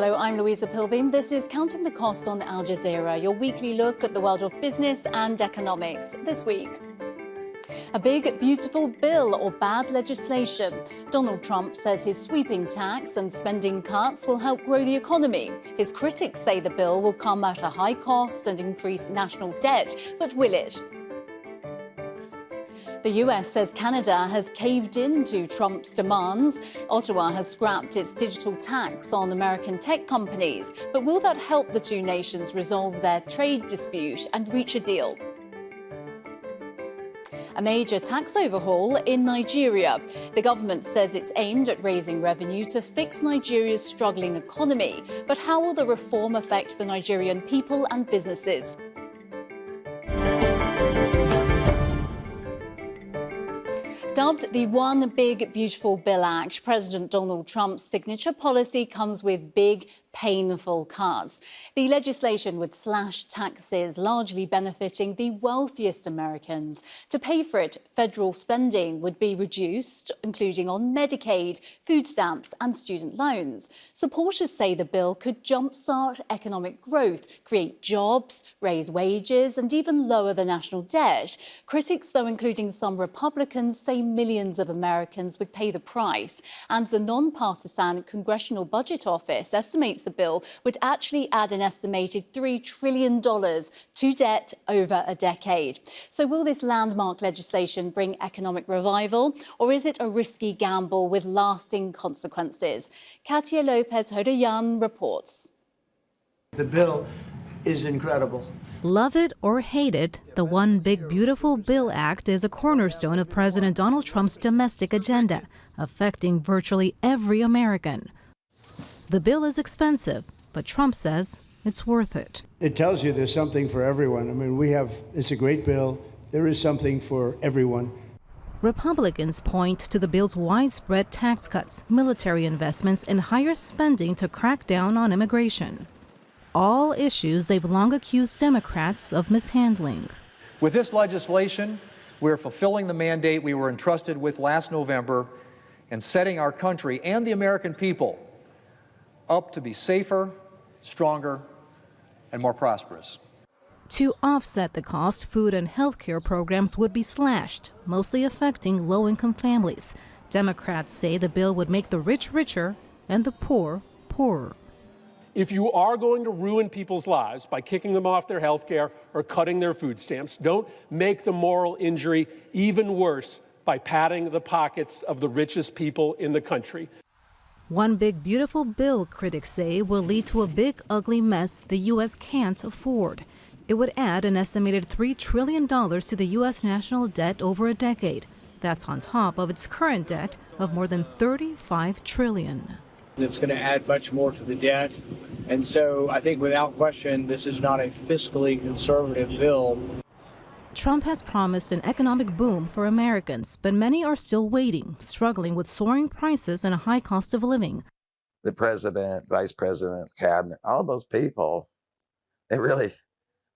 Hello, I'm Louisa Pilbeam. This is Counting the Cost on Al Jazeera, your weekly look at the world of business and economics. This week, a big, beautiful bill or bad legislation. Donald Trump says his sweeping tax and spending cuts will help grow the economy. His critics say the bill will come at a high cost and increase national debt. But will it? The US says Canada has caved in to Trump's demands. Ottawa has scrapped its digital tax on American tech companies. But will that help the two nations resolve their trade dispute and reach a deal? A major tax overhaul in Nigeria. The government says it's aimed at raising revenue to fix Nigeria's struggling economy. But how will the reform affect the Nigerian people and businesses? Dubbed the One Big Beautiful Bill Act, President Donald Trump's signature policy comes with big, painful cuts. The legislation would slash taxes, largely benefiting the wealthiest Americans. To pay for it, federal spending would be reduced, including on Medicaid, food stamps and student loans. Supporters say the bill could jumpstart economic growth, create jobs, raise wages and even lower the national debt. Critics, though, including some Republicans, say millions of Americans would pay the price. And the non-partisan Congressional Budget Office estimates the bill would actually add an estimated $3 trillion to debt over a decade. So will this landmark legislation bring economic revival, or is it a risky gamble with lasting consequences? Katia Lopez-Hodoyan reports. The bill is incredible. Love it or hate it, the One Big Beautiful Bill Act is a cornerstone of President Donald Trump's domestic agenda, affecting virtually every American. The bill is expensive, but Trump says it's worth it. It tells you there's something for everyone. I mean, it's a great bill. There is something for everyone. Republicans point to the bill's widespread tax cuts, military investments, and higher spending to crack down on immigration. All issues they've long accused Democrats of mishandling. With this legislation, we're fulfilling the mandate we were entrusted with last November and setting our country and the American people up to be safer, stronger, and more prosperous. To offset the cost, food and health care programs would be slashed, mostly affecting low-income families. Democrats say the bill would make the rich richer and the poor poorer. If you are going to ruin people's lives by kicking them off their health care or cutting their food stamps, don't make the moral injury even worse by padding the pockets of the richest people in the country. One Big Beautiful Bill, critics say, will lead to a big, ugly mess the U.S. can't afford. It would add an estimated $3 trillion to the U.S. national debt over a decade. That's on top of its current debt of more than $35 trillion. It's going to add much more to the debt. And so I think without question, this is not a fiscally conservative bill. Trump has promised an economic boom for Americans, but many are still waiting, struggling with soaring prices and a high cost of living. The president, vice president, cabinet, all those people, I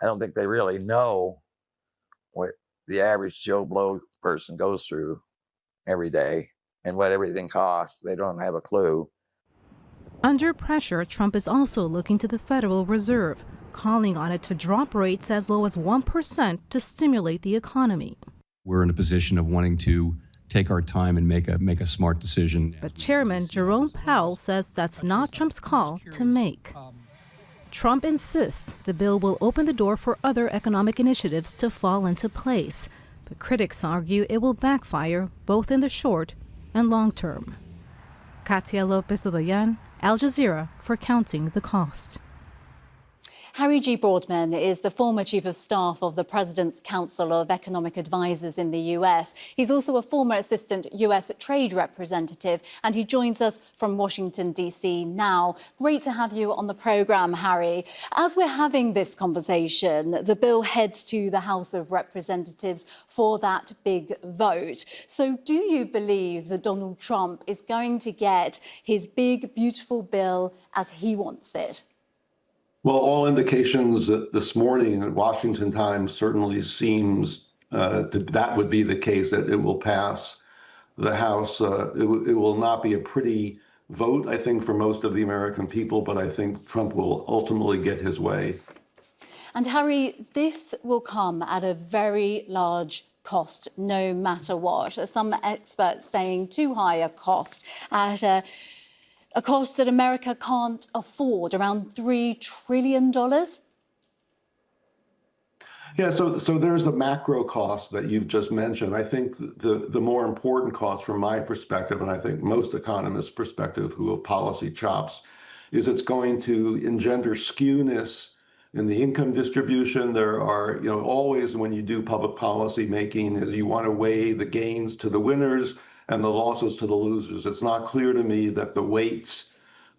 don't think they really know what the average Joe Blow person goes through every day and what everything costs. They don't have a clue. Under pressure, Trump is also looking to the Federal Reserve, calling on it to drop rates as low as 1% to stimulate the economy. We're in a position of wanting to take our time and make a smart decision. But Chairman Jerome Powell says that's not Trump's call to make. Trump insists the bill will open the door for other economic initiatives to fall into place. But critics argue it will backfire both in the short and long term. Katia Lopez-Hodoyan, Al Jazeera, for Counting the Cost. Harry G. Broadman is the former Chief of Staff of the President's Council of Economic Advisers in the US. He's also a former Assistant US Trade Representative, and he joins us from Washington, D.C. now. Great to have you on the programme, Harry. As we're having this conversation, the bill heads to the House of Representatives for that big vote. So do you believe that Donald Trump is going to get his big, beautiful bill as he wants it? Well, all indications this morning at Washington Times certainly seems that would be the case, that it will pass the House. It will not be a pretty vote, I think, for most of the American people, but I think Trump will ultimately get his way. And Harry, this will come at a very large cost, no matter what. Some experts saying too high a cost, at a cost that America can't afford, around $3 trillion. Yeah, so there's the macro cost that you've just mentioned. I think the more important cost from my perspective, and I think most economists' perspective who have policy chops, is it's going to engender skewness in the income distribution. There are, always when you do public policy making, is you want to weigh the gains to the winners and the losses to the losers. It's not clear to me that the weights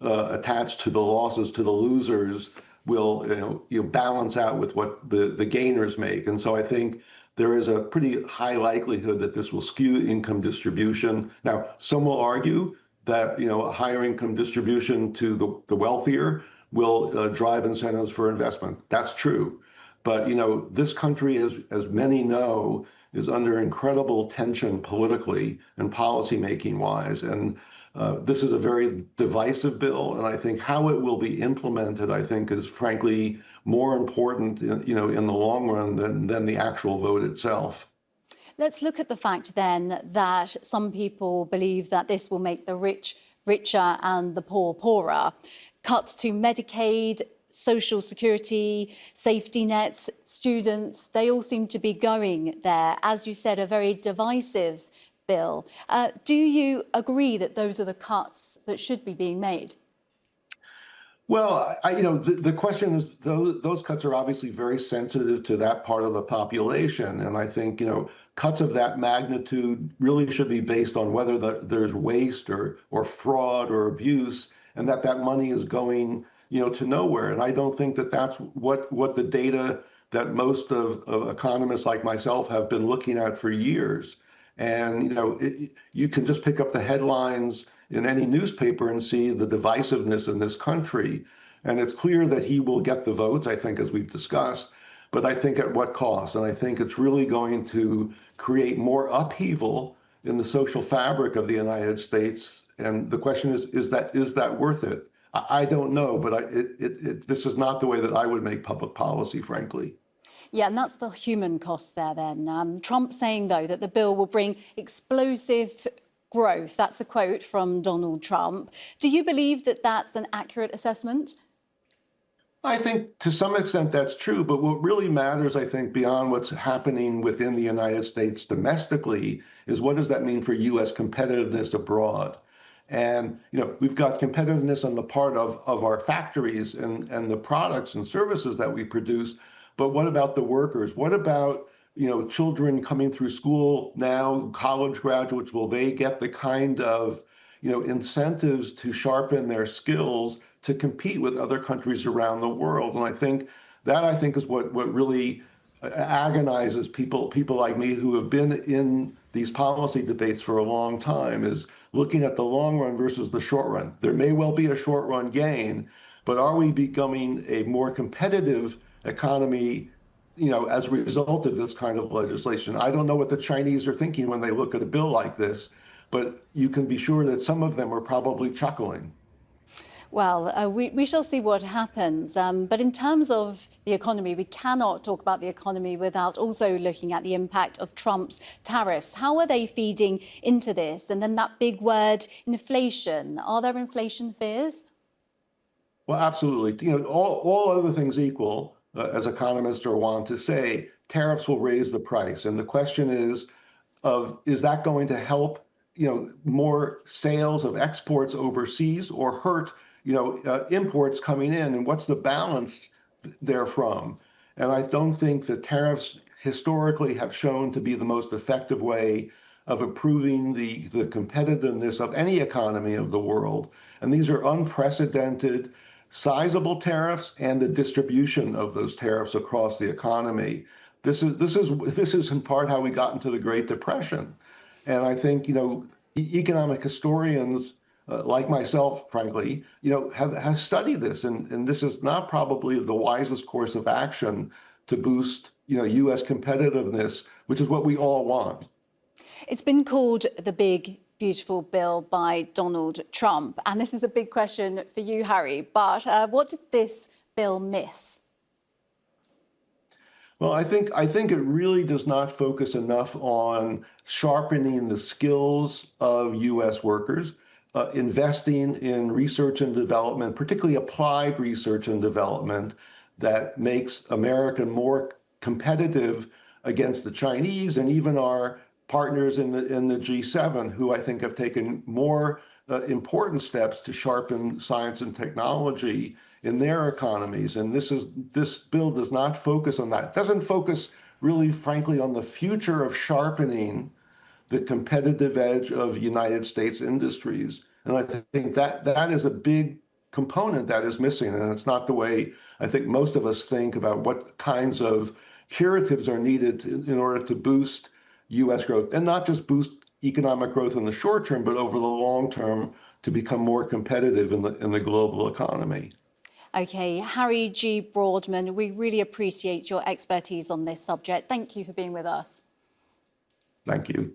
attached to the losses to the losers will balance out with what the gainers make. And so I think there is a pretty high likelihood that this will skew income distribution. Now, some will argue that a higher income distribution to the wealthier will drive incentives for investment. That's true. But this country, as many know, is under incredible tension politically and policymaking wise. And this is a very divisive bill, and I think how it will be implemented, I think, is frankly more important, in the long run than the actual vote itself. Let's look at the fact then that some people believe that this will make the rich richer and the poor poorer. Cuts to Medicaid, Social Security, safety nets, students, they all seem to be going there. As you said, a very divisive bill. Do you agree that those are the cuts that should be being made? Well, the question is, those cuts are obviously very sensitive to that part of the population. And I think, cuts of that magnitude really should be based on whether there's waste or fraud or abuse, and that money is going, to nowhere. And I don't think that that's what the data that most of economists like myself have been looking at for years. And, you can just pick up the headlines in any newspaper and see the divisiveness in this country. And it's clear that he will get the votes, I think, as we've discussed, but I think at what cost? And I think it's really going to create more upheaval in the social fabric of the United States. And the question is that worth it? I don't know, but this is not the way that I would make public policy, frankly. Yeah, and that's the human cost there then. Trump saying, though, that the bill will bring explosive growth. That's a quote from Donald Trump. Do you believe that that's an accurate assessment? I think to some extent that's true, but what really matters, I think, beyond what's happening within the United States domestically is what does that mean for U.S. competitiveness abroad? And, we've got competitiveness on the part of our factories and the products and services that we produce. But what about the workers? What about, children coming through school now, college graduates? Will they get the kind of, incentives to sharpen their skills to compete with other countries around the world? And I think is what really agonizes people like me who have been in these policy debates for a long time, is looking at the long run versus the short run. There may well be a short run gain, but are we becoming a more competitive economy, as a result of this kind of legislation? I don't know what the Chinese are thinking when they look at a bill like this, but you can be sure that some of them are probably chuckling. Well, we shall see what happens. But in terms of the economy, we cannot talk about the economy without also looking at the impact of Trump's tariffs. How are they feeding into this? And then that big word, inflation. Are there inflation fears? Well, absolutely. All other things equal, as economists are wont to say, tariffs will raise the price. And the question is that going to help, more sales of exports overseas or hurt, imports coming in? And what's the balance therefrom? And I don't think that tariffs historically have shown to be the most effective way of improving the competitiveness of any economy of the world. And these are unprecedented, sizable tariffs, and the distribution of those tariffs across the economy. This is in part how we got into the Great Depression. And I think, economic historians like myself, frankly, have studied this. And this is not probably the wisest course of action to boost, U.S. competitiveness, which is what we all want. It's been called the big, beautiful bill by Donald Trump. And this is a big question for you, Harry, but what did this bill miss? Well, I think it really does not focus enough on sharpening the skills of U.S. workers, investing in research and development, particularly applied research and development that makes America more competitive against the Chinese and even our partners in the G7, who I think have taken more important steps to sharpen science and technology in their economies. And this bill does not focus on that. It doesn't focus really, frankly, on the future of sharpening the competitive edge of United States industries. And I think that is a big component that is missing. And it's not the way I think most of us think about what kinds of curatives are needed in order to boost U.S. growth, and not just boost economic growth in the short term, but over the long term to become more competitive in the global economy. OK, Harry G. Broadman, we really appreciate your expertise on this subject. Thank you for being with us. Thank you.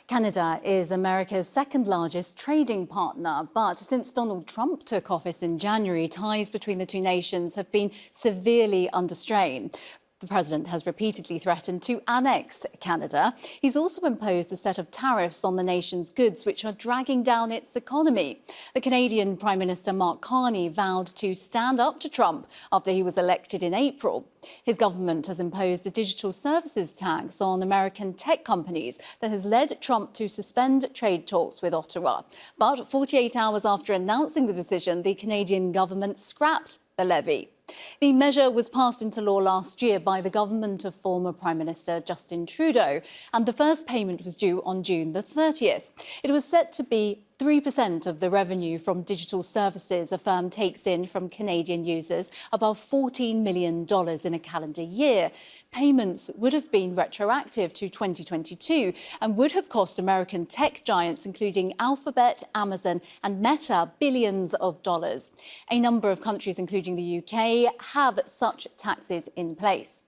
Canada is America's second largest trading partner, but since Donald Trump took office in January, ties between the two nations have been severely under strain. The president has repeatedly threatened to annex Canada. He's also imposed a set of tariffs on the nation's goods, which are dragging down its economy. The Canadian Prime Minister Mark Carney vowed to stand up to Trump after he was elected in April. His government has imposed a digital services tax on American tech companies that has led Trump to suspend trade talks with Ottawa. But 48 hours after announcing the decision, the Canadian government scrapped the levy. The measure was passed into law last year by the government of former Prime Minister Justin Trudeau, and the first payment was due on June the 30th. It was set to be 3% of the revenue from digital services a firm takes in from Canadian users, above $14 million in a calendar year. Payments would have been retroactive to 2022 and would have cost American tech giants, including Alphabet, Amazon and Meta, billions of dollars. A number of countries, including the UK, have such taxes in place.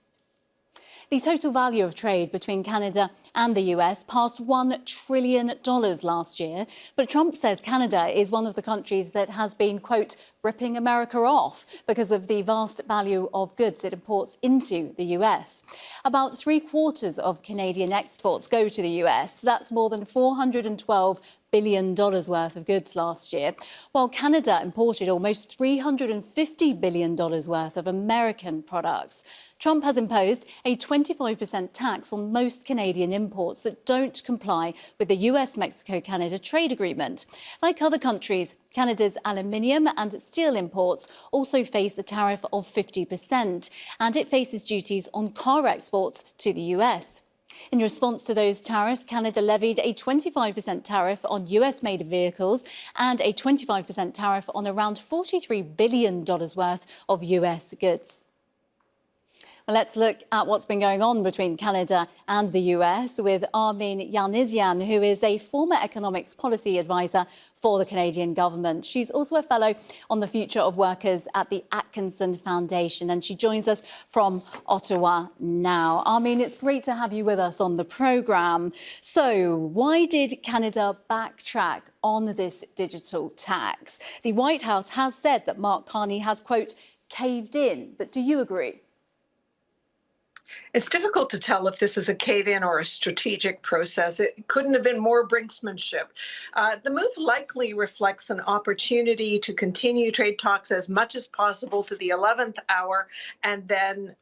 The total value of trade between Canada and the US passed $1 trillion last year. But Trump says Canada is one of the countries that has been, quote, ripping America off because of the vast value of goods it imports into the US. About 3/4 of Canadian exports go to the US. That's more than $412 billion worth of goods last year, while Canada imported almost $350 billion worth of American products. Trump has imposed a 25% tax on most Canadian imports that don't comply with the US-Mexico-Canada trade agreement. Like other countries, Canada's aluminium and steel imports also face a tariff of 50%, and it faces duties on car exports to the US. In response to those tariffs, Canada levied a 25% tariff on US-made vehicles and a 25% tariff on around $43 billion worth of US goods. Well, let's look at what's been going on between Canada and the US with Armin Yanisian, who is a former economics policy advisor for the Canadian government. She's also a fellow on the future of workers at the Atkinson Foundation, and she joins us from Ottawa now. Armin, it's great to have you with us on the programme. So why did Canada backtrack on this digital tax? The White House has said that Mark Carney has, quote, caved in, but do you agree? It's difficult to tell if this is a cave-in or a strategic process. It couldn't have been more brinksmanship. The move likely reflects an opportunity to continue trade talks as much as possible to the 11th hour and then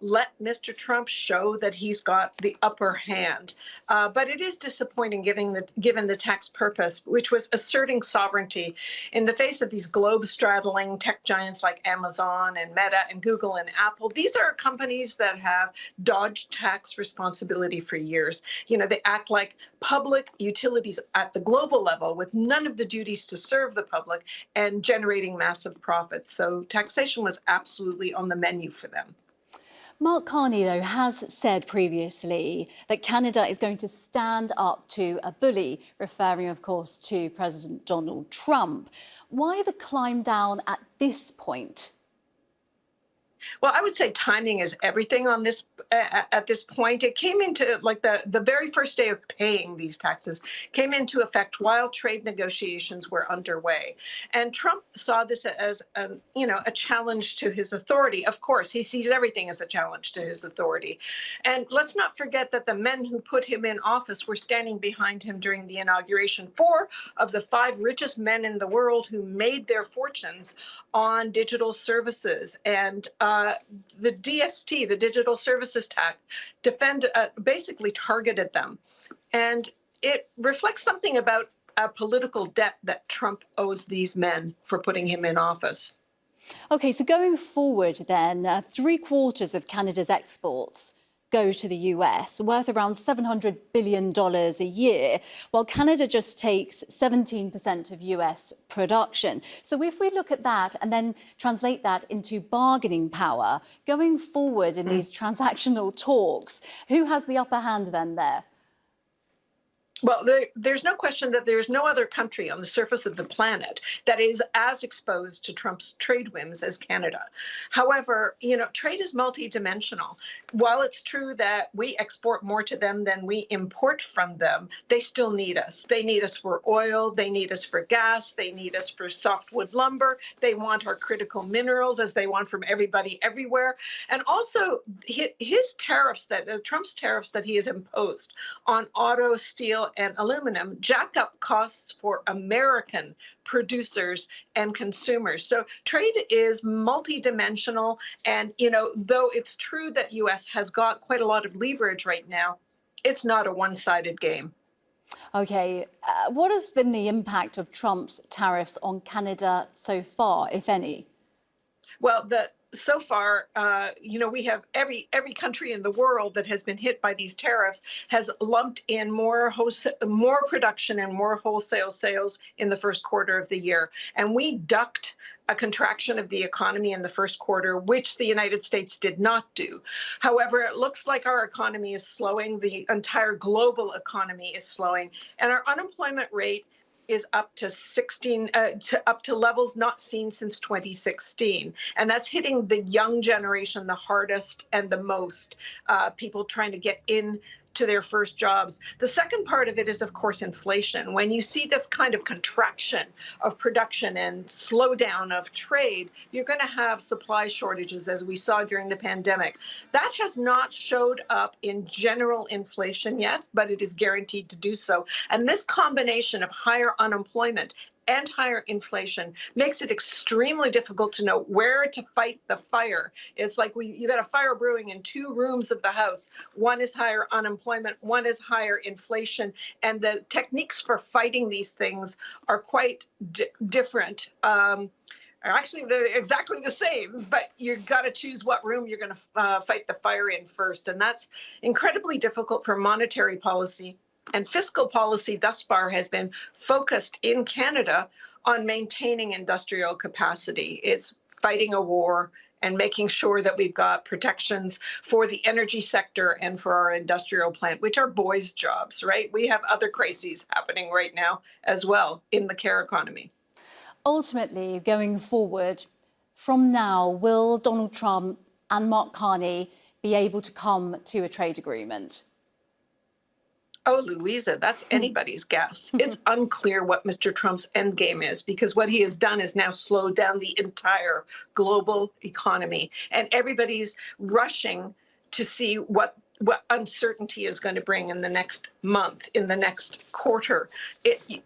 let Mr. Trump show that he's got the upper hand. But it is disappointing given the tax purpose, which was asserting sovereignty in the face of these globe-straddling tech giants like Amazon and Meta and Google and Apple. These are companies that have dodged tax responsibility for years. You know, they act like public utilities at the global level with none of the duties to serve the public and generating massive profits. So taxation was absolutely on the menu for them. Mark Carney, though, has said previously that Canada is going to stand up to a bully, referring, of course, to President Donald Trump. Why the climb down at this point? Well, I would say timing is everything on this at this point. It came into like the very first day of paying these taxes came into effect while trade negotiations were underway. And Trump saw this as a challenge to his authority. Of course, he sees everything as a challenge to his authority. And let's not forget that the men who put him in office were standing behind him during the inauguration. 4 of the 5 richest men in the world who made their fortunes on digital services. And the DST, the Digital Services Tax, basically targeted them. And it reflects something about a political debt that Trump owes these men for putting him in office. OK, so going forward then, 3/4 of Canada's exports go to the US, worth around $700 billion a year, while Canada just takes 17% of US production. So if we look at that and then translate that into bargaining power, going forward in these transactional talks, who has the upper hand then there? Well, there's no question that there's no other country on the surface of the planet that is as exposed to Trump's trade whims as Canada. However, trade is multidimensional. While it's true that we export more to them than we import from them, they still need us. They need us for oil. They need us for gas. They need us for softwood lumber. They want our critical minerals, as they want from everybody everywhere. And also his tariffs, Trump's tariffs that he has imposed on auto, steel, and aluminum jack up costs for American producers and consumers. So trade is multidimensional. And, though it's true that U.S. has got quite a lot of leverage right now, it's not a one-sided game. OK, what has been the impact of Trump's tariffs on Canada so far, if any? Well, so far, we have every country in the world that has been hit by these tariffs has lumped in more production and more wholesale sales in the first quarter of the year. And we ducked a contraction of the economy in the first quarter, which the United States did not do. However, it looks like our economy is slowing. The entire global economy is slowing. And our unemployment rate is up to up to levels not seen since 2016. And that's hitting the young generation the hardest and the most, people trying to get in to their first jobs. The second part of it is, of course, inflation. When you see this kind of contraction of production and slowdown of trade, you're going to have supply shortages, as we saw during the pandemic. That has not showed up in general inflation yet, but it is guaranteed to do so. And this combination of higher unemployment and higher inflation makes it extremely difficult to know where to fight the fire. It's like you got a fire brewing in 2 rooms of the house. One is higher unemployment, one is higher inflation, and the techniques for fighting these things are quite different. Actually, they're exactly the same, but you've got to choose what room you're going to fight the fire in first, and that's incredibly difficult for monetary policy. And fiscal policy thus far has been focused in Canada on maintaining industrial capacity. It's fighting a war and making sure that we've got protections for the energy sector and for our industrial plant, which are boys' jobs, right? We have other crises happening right now as well in the care economy. Ultimately, going forward, from now, will Donald Trump and Mark Carney be able to come to a trade agreement? Oh, Louisa, that's anybody's guess. It's unclear what Mr. Trump's endgame is, because what he has done is now slowed down the entire global economy. And everybody's rushing to see what uncertainty is going to bring in the next month, in the next quarter.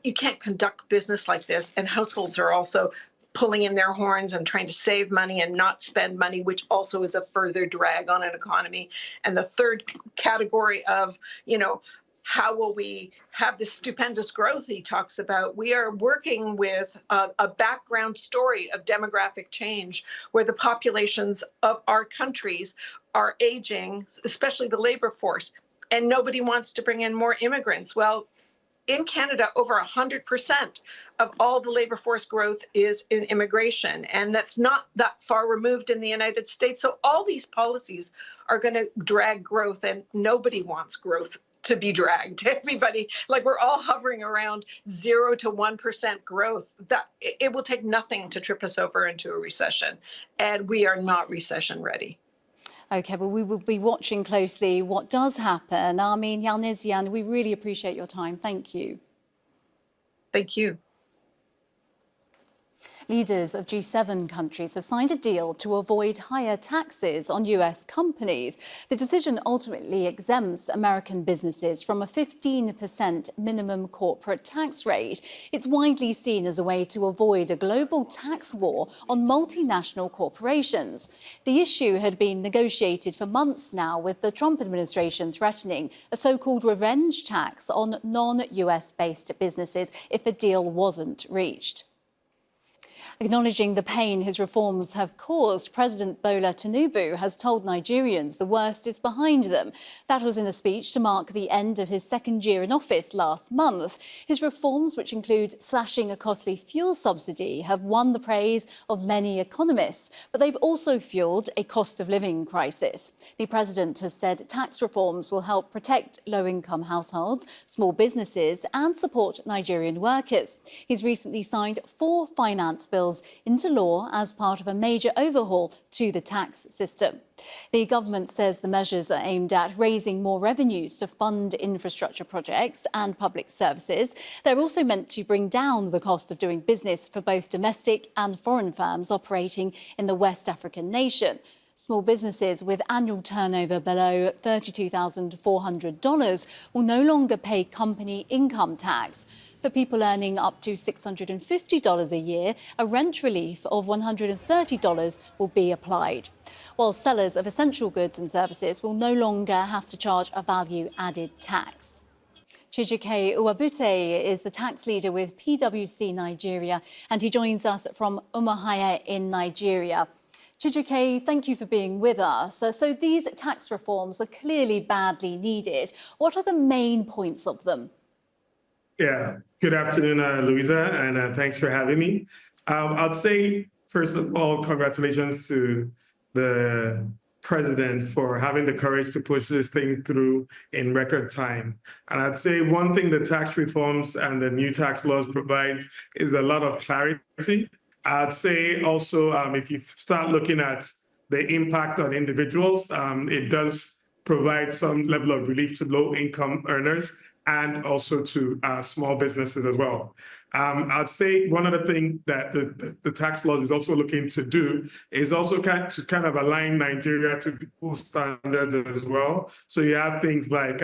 You can't conduct business like this. And households are also pulling in their horns and trying to save money and not spend money, which also is a further drag on an economy. And the third category of, how will we have this stupendous growth he talks about? We are working with a background story of demographic change where the populations of our countries are aging, especially the labor force, and nobody wants to bring in more immigrants. Well, in Canada, over 100% of all the labor force growth is in immigration, and that's not that far removed in the United States. So all these policies are going to drag growth, and nobody wants growth to be dragged. Everybody, like we're all hovering around 0 to 1% growth. That it will take nothing to trip us over into a recession, and we are not recession ready. OK, well, we will be watching closely what does happen. Armin Yalnizyan, we really appreciate your time. Thank you. Thank you. Leaders of G7 countries have signed a deal to avoid higher taxes on US companies. The decision ultimately exempts American businesses from a 15% minimum corporate tax rate. It's widely seen as a way to avoid a global tax war on multinational corporations. The issue had been negotiated for months now, with the Trump administration threatening a so-called revenge tax on non-US based businesses if a deal wasn't reached. Acknowledging the pain his reforms have caused, President Bola Tinubu has told Nigerians the worst is behind them. That was in a speech to mark the end of his second year in office last month. His reforms, which include slashing a costly fuel subsidy, have won the praise of many economists, but they've also fuelled a cost of living crisis. The president has said tax reforms will help protect low-income households, small businesses and support Nigerian workers. He's recently signed 4 finance bills into law as part of a major overhaul to the tax system. The government says the measures are aimed at raising more revenues to fund infrastructure projects and public services. They're also meant to bring down the cost of doing business for both domestic and foreign firms operating in the West African nation. Small businesses with annual turnover below $32,400 will no longer pay company income tax. For people earning up to $650 a year, a rent relief of $130 will be applied, while sellers of essential goods and services will no longer have to charge a value-added tax. Chijike Uwabute is the tax leader with PwC Nigeria, and he joins us from Umuahia in Nigeria. Chijike, thank you for being with us. So these tax reforms are clearly badly needed. What are the main points of them? Yeah, good afternoon, Louisa, and thanks for having me. I'd say, first of all, congratulations to the president for having the courage to push this thing through in record time. And I'd say one thing the tax reforms and the new tax laws provide is a lot of clarity. I'd say also, if you start looking at the impact on individuals, it does provide some level of relief to low-income earners and also to small businesses as well. I'd say one other thing that the tax laws is also looking to do is also to kind of align Nigeria to people's standards as well. So you have things like,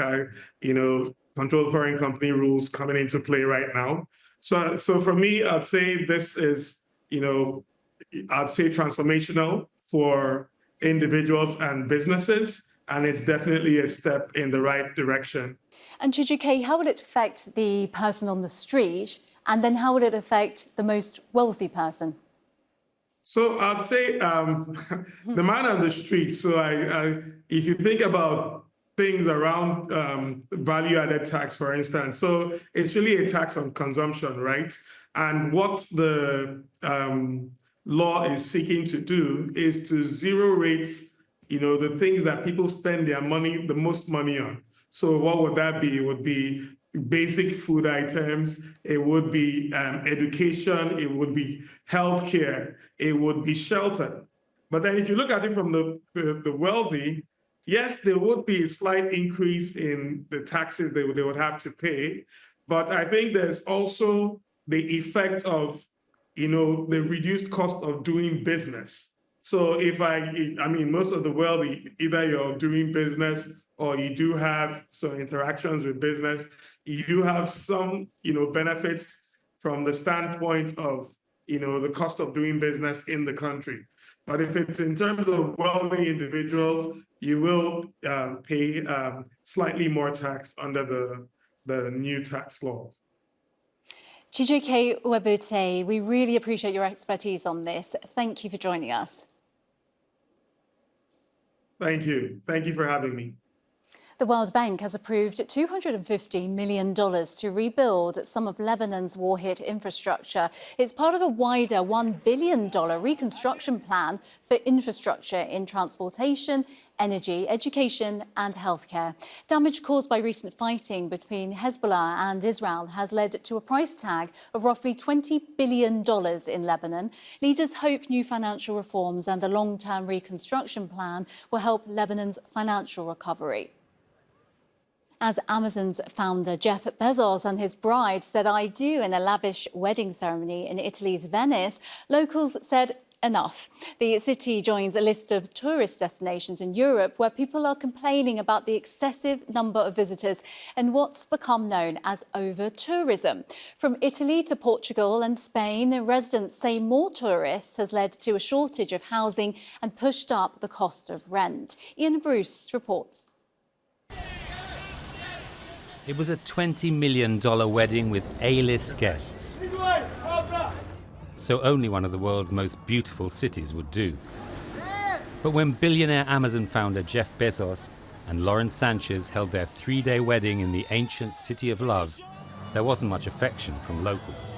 controlled foreign company rules coming into play right now. So for me, I'd say this is, I'd say transformational for individuals and businesses, and it's definitely a step in the right direction. And Chijike, how would it affect the person on the street, and then how would it affect the most wealthy person? So I'd say the man on the street. So if you think about things around value-added tax, for instance, so it's really a tax on consumption, right? And what the law is seeking to do is to zero rate, the things that people spend their money, the most money on. So what would that be? It would be basic food items. It would be education. It would be healthcare. It would be shelter. But then if you look at it from the wealthy, yes, there would be a slight increase in the taxes they would have to pay. But I think there's also the effect of, the reduced cost of doing business. So most of the wealthy, either you're doing business or you do have some interactions with business, you do have some, benefits from the standpoint of, the cost of doing business in the country. But if it's in terms of wealthy individuals, you will pay slightly more tax under the new tax laws. Chijike Uwabute, we really appreciate your expertise on this. Thank you for joining us. Thank you. Thank you for having me. The World Bank has approved $250 million to rebuild some of Lebanon's war-hit infrastructure. It's part of a wider $1 billion reconstruction plan for infrastructure in transportation, energy, education and healthcare. Damage caused by recent fighting between Hezbollah and Israel has led to a price tag of roughly $20 billion in Lebanon. Leaders hope new financial reforms and the long-term reconstruction plan will help Lebanon's financial recovery. As Amazon's founder Jeff Bezos and his bride said "I do" in a lavish wedding ceremony in Italy's Venice, locals said enough. The city joins a list of tourist destinations in Europe where people are complaining about the excessive number of visitors and what's become known as over-tourism. From Italy to Portugal and Spain, residents say more tourists has led to a shortage of housing and pushed up the cost of rent. Ian Bruce reports. It was a $20 million wedding with A-list guests. So only one of the world's most beautiful cities would do. But when billionaire Amazon founder Jeff Bezos and Lauren Sanchez held their 3-day wedding in the ancient City of Love, there wasn't much affection from locals.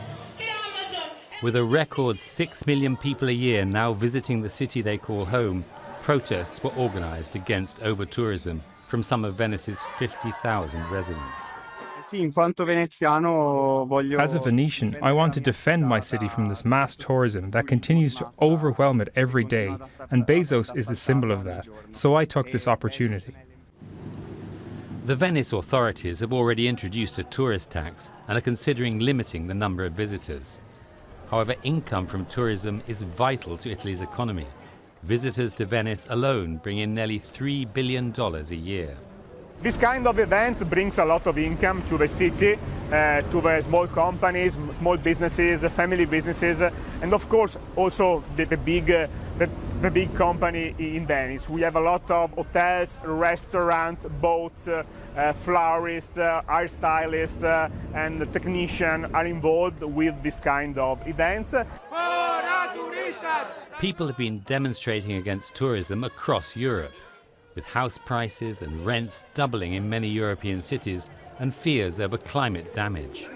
With a record 6 million people a year now visiting the city they call home, protests were organized against over-tourism from some of Venice's 50,000 residents. As a Venetian, I want to defend my city from this mass tourism that continues to overwhelm it every day, and Bezos is the symbol of that, so I took this opportunity. The Venice authorities have already introduced a tourist tax and are considering limiting the number of visitors. However, income from tourism is vital to Italy's economy. Visitors to Venice alone bring in nearly $3 billion a year. This kind of event brings a lot of income to the city, to the small companies, small businesses, family businesses, and of course also the big company in Venice. We have a lot of hotels, restaurants, boats, florists, hairstylists, and technicians are involved with this kind of events. People have been demonstrating against tourism across Europe, with house prices and rents doubling in many European cities and fears over climate damage.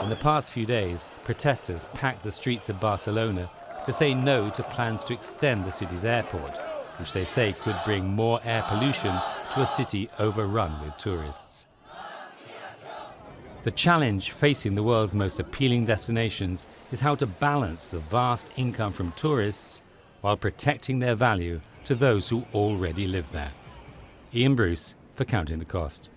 In the past few days, protesters packed the streets of Barcelona to say no to plans to extend the city's airport, which they say could bring more air pollution to a city overrun with tourists. The challenge facing the world's most appealing destinations is how to balance the vast income from tourists while protecting their value to those who already live there. Ian Bruce for Counting the Cost.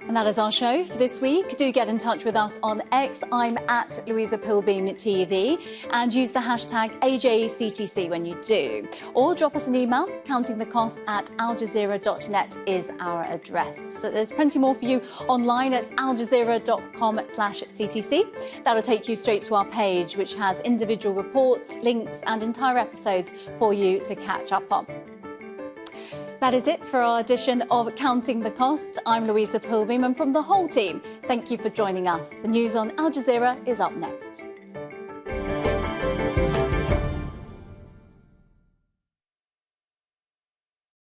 And that is our show for this week. Do get in touch with us on X. I'm at Louisa Pilbeam TV, and use the hashtag AJCTC when you do. Or drop us an email. countingthecost@aljazeera.net is our address. There's plenty more for you online at aljazeera.com/CTC. That'll take you straight to our page, which has individual reports, links and entire episodes for you to catch up on. That is it for our edition of Counting the Cost. I'm Louisa Pilbeam, and from the whole team, thank you for joining us. The news on Al Jazeera is up next.